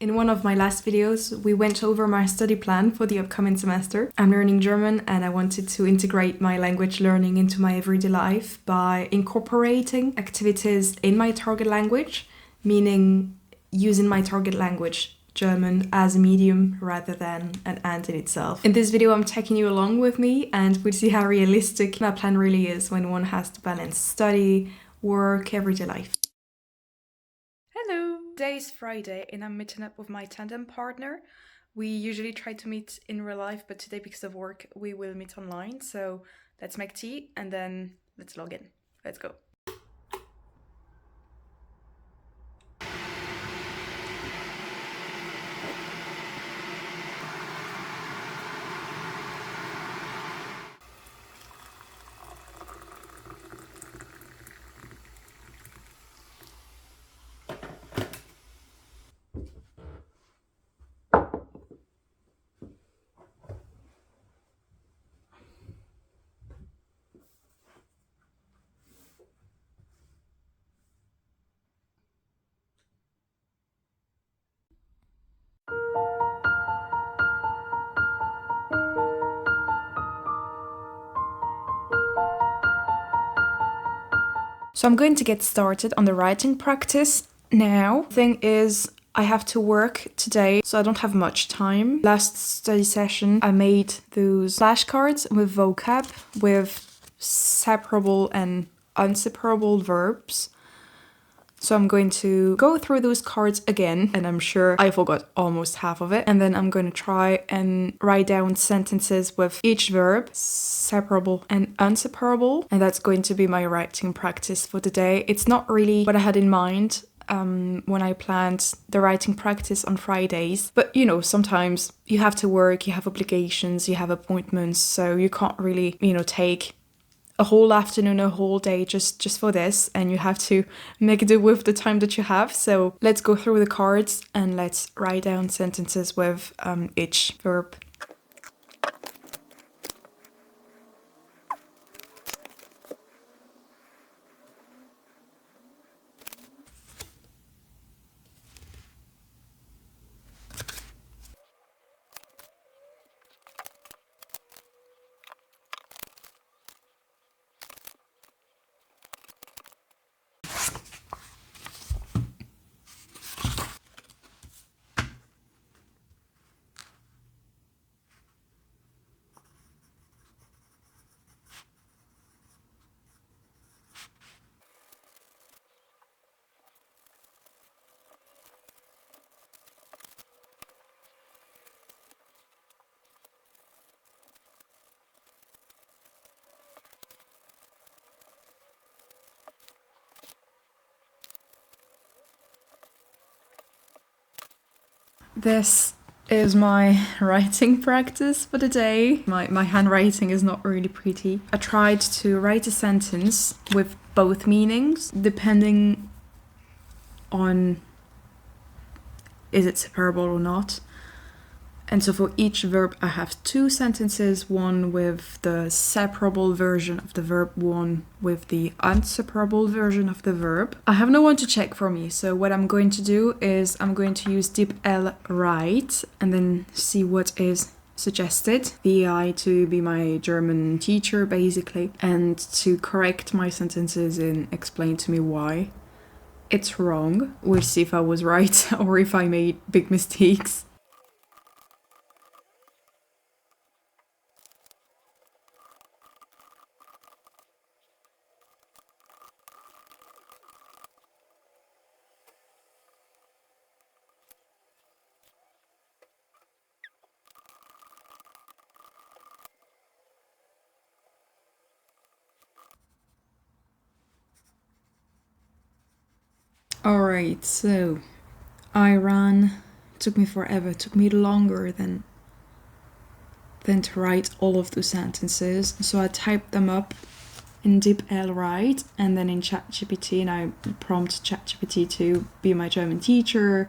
In one of my last videos, we went over my study plan for the upcoming semester. I'm learning German and I wanted to integrate my language learning into my everyday life by incorporating activities in my target language, meaning using my target language, German, as a medium rather than an and in itself. In this video, I'm taking you along with me and we'll see how realistic my plan really is when one has to balance study, work, everyday life. Hello! Today is Friday and I'm meeting up with my tandem partner. We usually try to meet in real life, but today because of work we will meet online. So let's make tea and then let's log in. Let's go. So I'm going to get started on the writing practice now. Thing is, I have to work today, so I don't have much time. Last study session, I made those flashcards with vocab, with separable and unseparable verbs. So I'm going to go through those cards again, and I'm sure I forgot almost half of it. And then I'm going to try and write down sentences with each verb, separable and unseparable. And that's going to be my writing practice for today. It's not really what I had in mind when I planned the writing practice on Fridays. But you know, sometimes you have to work, you have obligations, you have appointments, so you can't really, take a whole afternoon, a whole day just for this, and you have to make do with the time that you have. So let's go through the cards and let's write down sentences with each verb. This is my writing practice for the day. My handwriting is not really pretty. I tried to write a sentence with both meanings, depending on is it separable or not. And so for each verb, I have two sentences, one with the separable version of the verb, one with the unseparable version of the verb. I have no one to check for me, so what I'm going to do is I'm going to use DeepL Write and then see what is suggested. The AI to be my German teacher, basically, and to correct my sentences and explain to me why it's wrong. We'll see if I was right or if I made big mistakes. Alright, so I ran. It took me forever. It took me longer than to write all of those sentences. So I typed them up in DeepL Write and then in ChatGPT, and I prompt ChatGPT to be my German teacher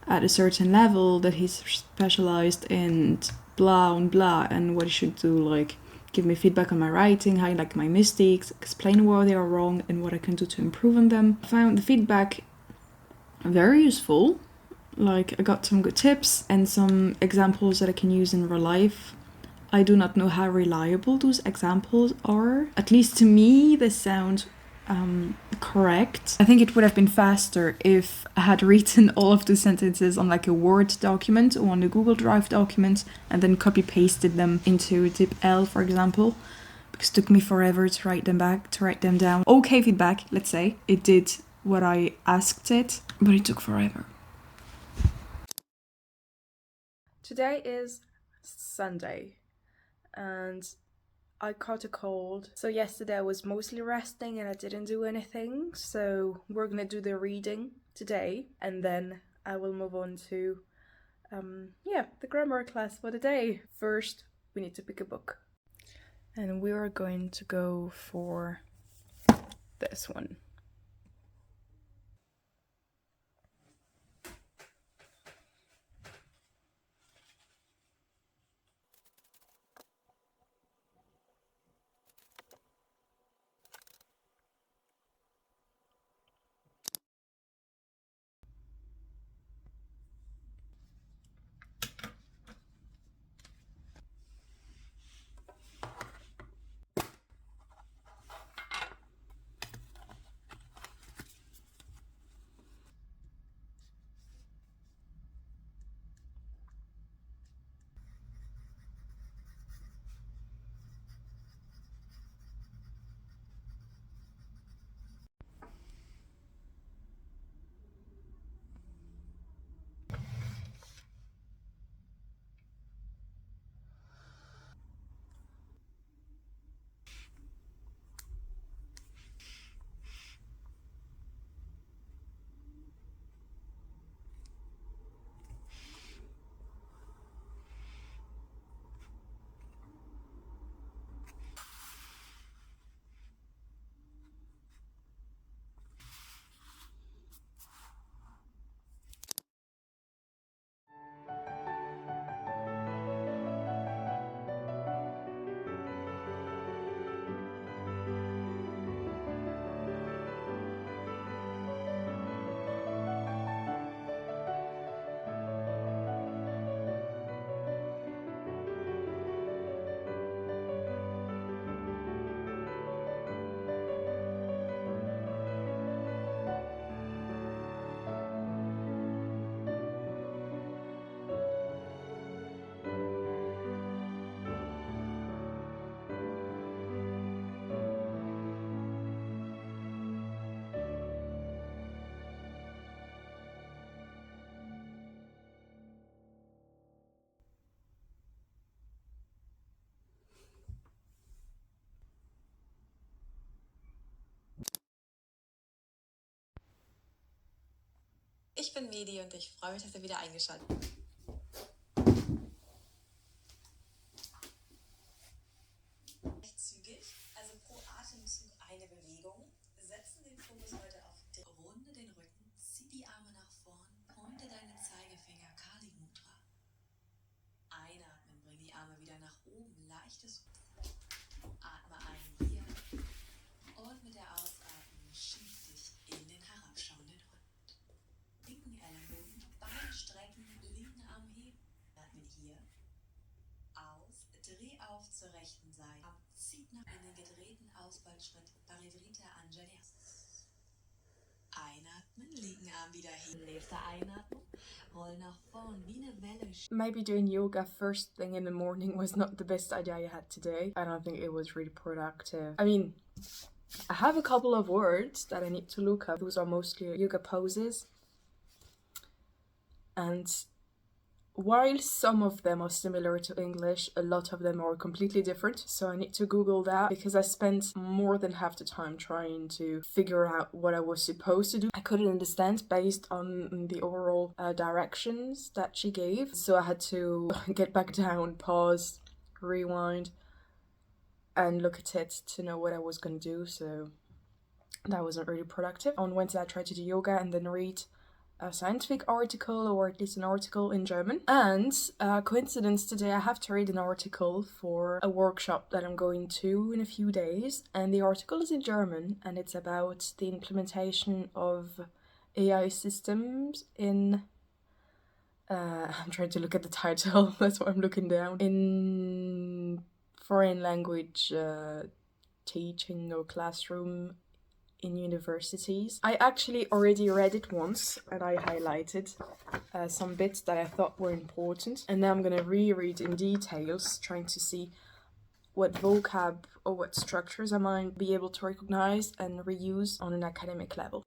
at a certain level, that he's specialized in blah and blah, and what he should do, like give me feedback on my writing, highlight my mistakes, explain why they are wrong and what I can do to improve on them. I found the feedback very useful. Like, I got some good tips and some examples that I can use in real life. I do not know how reliable those examples are. At least to me, they sound correct. I think it would have been faster if I had written all of the sentences on like a Word document or on a Google Drive document and then copy pasted them into DeepL, for example. Because it took me forever to write them down. Okay feedback, let's say. It did what I asked it, but it took forever. Today is Sunday and I caught a cold. So yesterday I was mostly resting and I didn't do anything. So we're gonna do the reading today and then I will move on to the grammar class for the day. First, we need to pick a book. And we are going to go for this one. Ich bin Medi und ich freue mich, dass ihr wieder eingeschaltet habt. Zügig, also pro Atemzug eine Bewegung. Setzen den Fokus heute auf die Runde den Rücken, zieh die Arme nach vorn, pointe deinen Zeigefinger, Kali Mudra. Einatmen, bring die Arme wieder nach oben, leichtes. Atme ein hier und mit der Ausatmung schieb dich in den herabschauenden Hund. Linken Ellenbogen, Beine strecken, linken Arm heben. Atmen hier. Aus, dreh auf zur rechten Seite. Zieht nach in den gedrehten Ausfallschritt. Parivrita Anjali. Einatmen, linken Arm wieder hin. Nächste Einatmung. Roll nach vorn wie eine Welle. Maybe doing yoga first thing in the morning was not the best idea I had today. I don't think it was really productive. I mean, I have a couple of words that I need to look up. Those are mostly yoga poses. And while some of them are similar to English, a lot of them are completely different. So I need to Google that because I spent more than half the time trying to figure out what I was supposed to do. I couldn't understand based on the overall directions that she gave. So I had to get back down, pause, rewind, and look at it to know what I was going to do. So that wasn't really productive. On Wednesday, I tried to do yoga and then read a scientific article, or at least an article in German. And coincidence, today I have to read an article for a workshop that I'm going to in a few days. And the article is in German and it's about the implementation of AI systems in I'm trying to look at the title, that's what I'm looking down. In foreign language teaching or classroom in universities. I actually already read it once and I highlighted some bits that I thought were important. And now I'm gonna reread in details, trying to see what vocab or what structures I might be able to recognize and reuse on an academic level.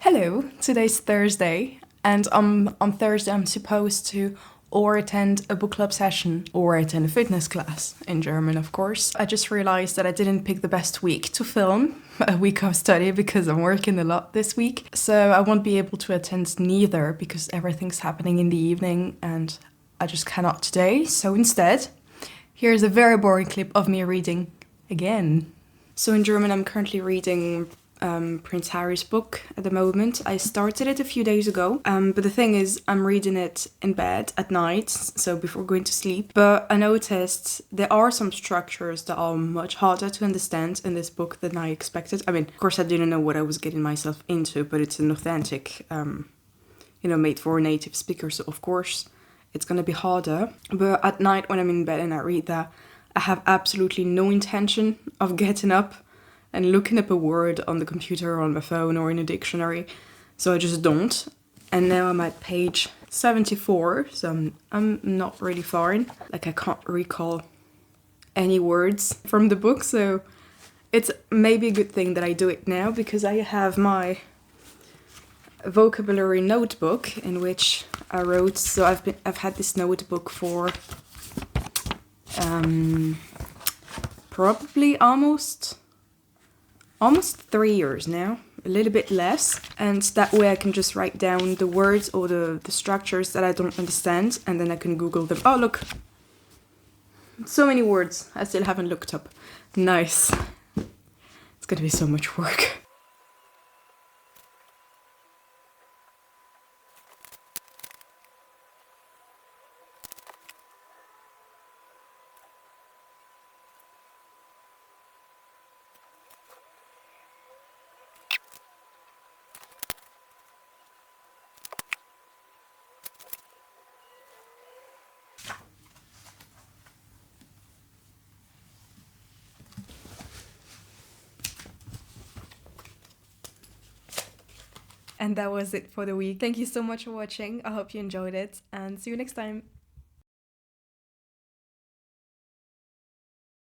Hello, today's Thursday, and on Thursday I'm supposed to or attend a book club session or attend a fitness class, in German of course. I just realized that I didn't pick the best week to film a week of study because I'm working a lot this week. So I won't be able to attend neither because everything's happening in the evening and I just cannot today. So instead, here's a very boring clip of me reading again. So in German I'm currently reading Prince Harry's book at the moment. I started it a few days ago, but the thing is I'm reading it in bed at night, so before going to sleep. But I noticed there are some structures that are much harder to understand in this book than I expected. I mean, of course I didn't know what I was getting myself into, but it's an authentic, made for native speakers, so of course it's gonna be harder. But at night when I'm in bed and I read that, I have absolutely no intention of getting up and looking up a word on the computer or on my phone or in a dictionary, so I just don't. And now I'm at page 74, so I'm not really far in. Like I can't recall any words from the book, so it's maybe a good thing that I do it now because I have my vocabulary notebook in which I wrote. So I've had this notebook for probably almost 3 years now, a little bit less, and that way I can just write down the words or the structures that I don't understand, and then I can Google them. Oh look, so many words I still haven't looked up. Nice. It's gonna be so much work. And that was it for the week. Thank you so much for watching. I hope you enjoyed it and see you next time.